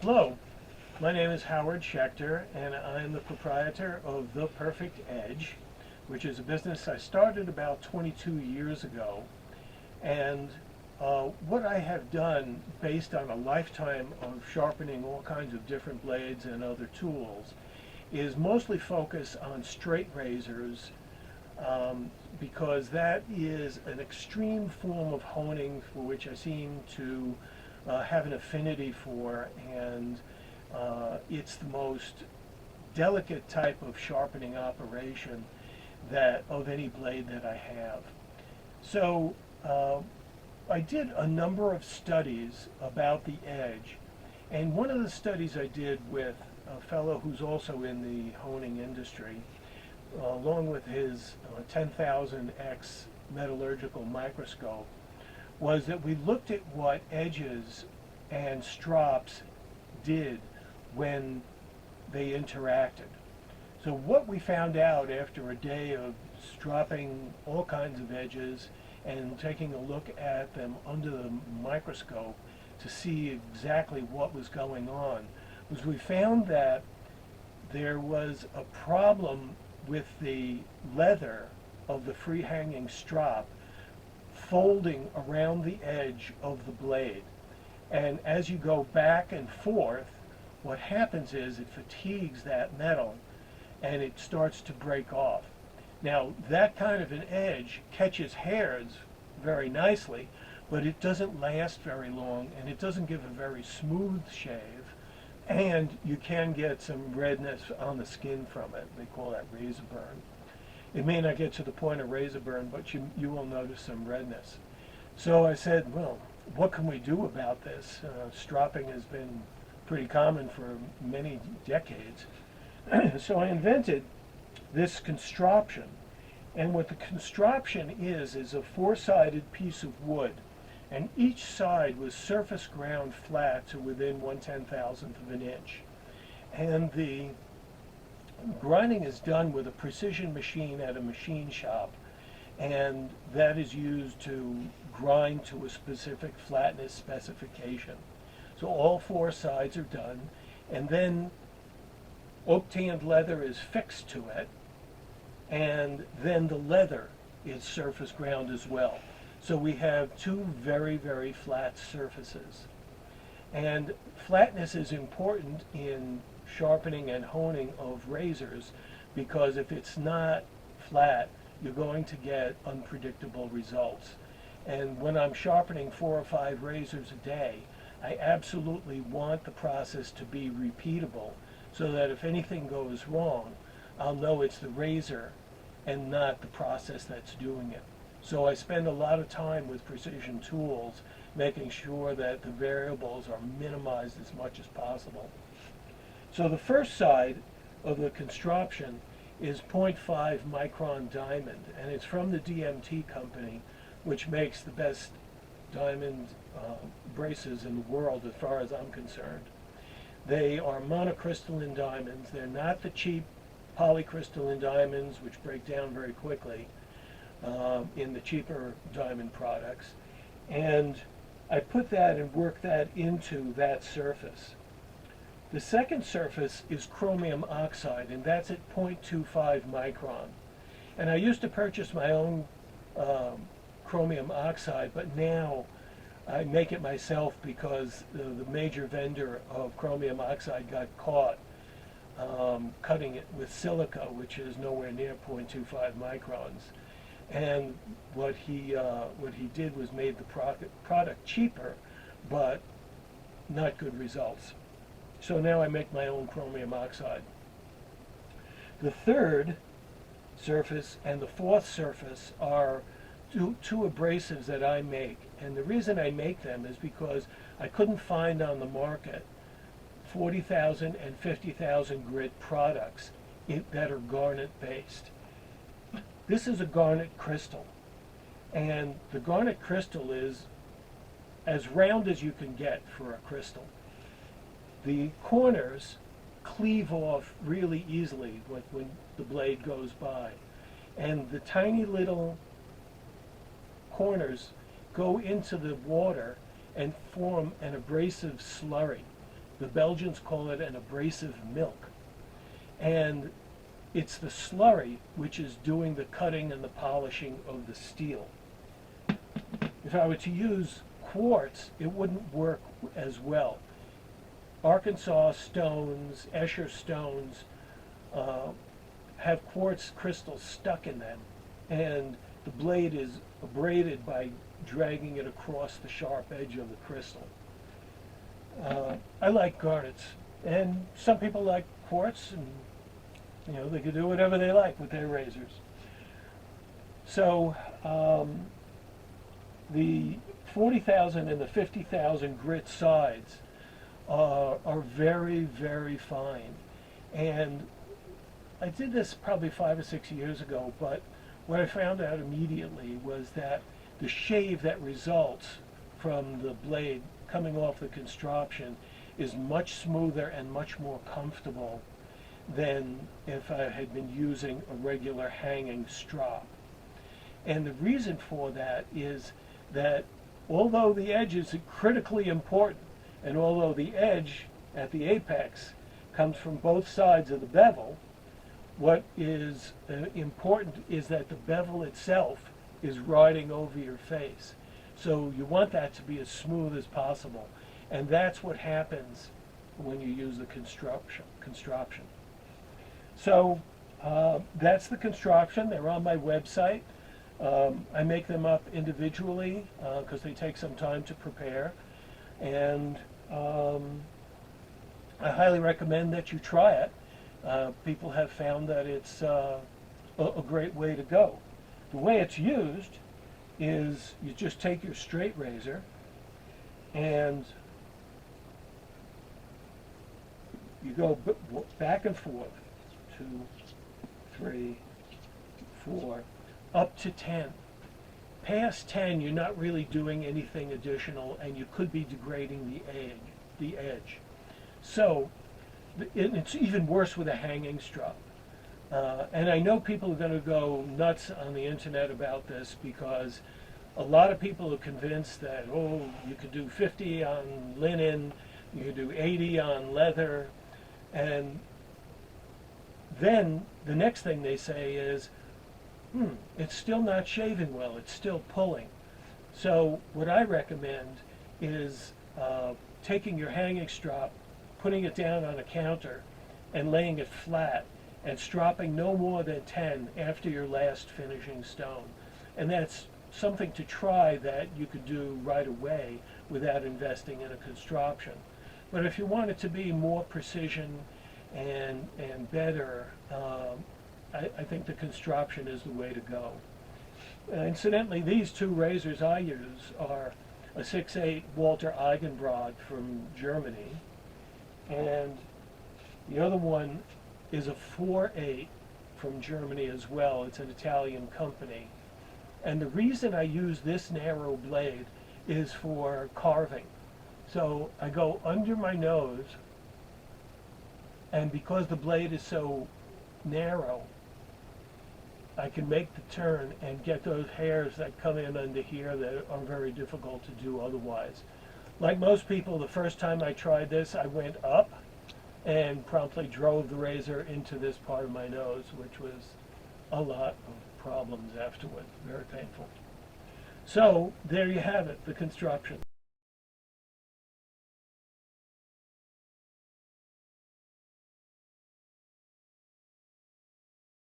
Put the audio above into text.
Hello, my name is Howard Schechter, and I'm the proprietor of The Perfect Edge, which is a business I started about 22 years ago. And what I have done, based on a lifetime of sharpening all kinds of different blades and other tools, is mostly focus on straight razors, because that is an extreme form of honing for which I seem to have an affinity for, and it's the most delicate type of sharpening operation that of any blade that I have. So I did a number of studies about the edge, and one of the studies I did with a fellow who's also in the honing industry, along with his 10,000x metallurgical microscope, was that we looked at what edges and strops did when they interacted. So what we found out after a day of stropping all kinds of edges and taking a look at them under the microscope to see exactly what was going on was we found that there was a problem with the leather of the free-hanging strop folding around the edge of the blade. And as you go back and forth, what happens is it fatigues that metal and it starts to break off. Now, that kind of an edge catches hairs very nicely, but it doesn't last very long and it doesn't give a very smooth shave, and you can get some redness on the skin from it. They call that razor burn. It may not get to the point of razor burn, but you will notice some redness. So I said, well, what can we do about this? Stropping has been pretty common for many decades. So I invented this Constroption. And what the Constroption is a four-sided piece of wood. And each side was surface ground flat to within 1/10,000th of an inch. And the grinding is done with a precision machine at a machine shop, and that is used to grind to a specific flatness specification. So all four sides are done, and then oak-tanned leather is fixed to it, and then the leather is surface ground as well. So we have two very, very flat surfaces. And flatness is important in sharpening and honing of razors, because if it's not flat, you're going to get unpredictable results. And when I'm sharpening 4 or 5 razors a day, I absolutely want the process to be repeatable, so that if anything goes wrong, I'll know it's the razor and not the process that's doing it. So I spend a lot of time with precision tools making sure that the variables are minimized as much as possible. So the first side of the Constroption is 0.5 micron diamond, and it's from the DMT company, which makes the best diamond braces in the world as far as I'm concerned. They are monocrystalline diamonds. They're not the cheap polycrystalline diamonds, which break down very quickly in the cheaper diamond products. And I put that and work that into that surface. The second surface is chromium oxide, and that's at 0.25 micron. And I used to purchase my own chromium oxide, but now I make it myself because the major vendor of chromium oxide got caught cutting it with silica, which is nowhere near 0.25 microns. And what he did was made the product cheaper, but not good results. So now I make my own chromium oxide. The third surface and the fourth surface are two abrasives that I make. And the reason I make them is because I couldn't find on the market 40,000 and 50,000 grit products that are garnet based. This is a garnet crystal, and the garnet crystal is as round as you can get for a crystal. The corners cleave off really easily when the blade goes by, and the tiny little corners go into the water and form an abrasive slurry. The Belgians call it an abrasive milk. And it's the slurry which is doing the cutting and the polishing of the steel. If I were to use quartz, it wouldn't work as well. Arkansas stones, Escher stones, have quartz crystals stuck in them, and the blade is abraded by dragging it across the sharp edge of the crystal. I like garnets, and some people like quartz, and they can do whatever they like with their razors. So the 40,000 and the 50,000 grit sides are very, very fine. And I did this probably 5 or 6 years ago, but what I found out immediately was that the shave that results from the blade coming off the Constroption is much smoother and much more comfortable than if I had been using a regular hanging strop. And the reason for that is that although the edge is critically important, and although the edge at the apex comes from both sides of the bevel, what is important is that the bevel itself is riding over your face. So you want that to be as smooth as possible. And that's what happens when you use the Constroption. So that's the Constroption. They're on my website. I make them up individually because they take some time to prepare. And I highly recommend that you try it. People have found that it's a great way to go. The way it's used is you just take your straight razor and you go back and forth, 2, 3, 4, up to 10. Past 10, you're not really doing anything additional, and you could be degrading the edge. So it's even worse with a hanging strop. And I know people are going to go nuts on the internet about this because a lot of people are convinced that, you could do 50 on linen, you could do 80 on leather, and then the next thing they say is, it's still not shaving well, it's still pulling. So what I recommend is taking your hanging strop, putting it down on a counter, and laying it flat, and stropping no more than 10 after your last finishing stone. And that's something to try that you could do right away without investing in a Constroption. But if you want it to be more precision and better, I think the Constroption is the way to go. Incidentally, these two razors I use are a 6/8 Walter Eigenbrod from Germany, and the other one is a 4/8 from Germany as well. It's an Italian company. And the reason I use this narrow blade is for carving. So I go under my nose, and because the blade is so narrow, I can make the turn and get those hairs that come in under here that are very difficult to do otherwise. Like most people, the first time I tried this, I went up and promptly drove the razor into this part of my nose, which was a lot of problems afterward, very painful. So there you have it, the Constroption.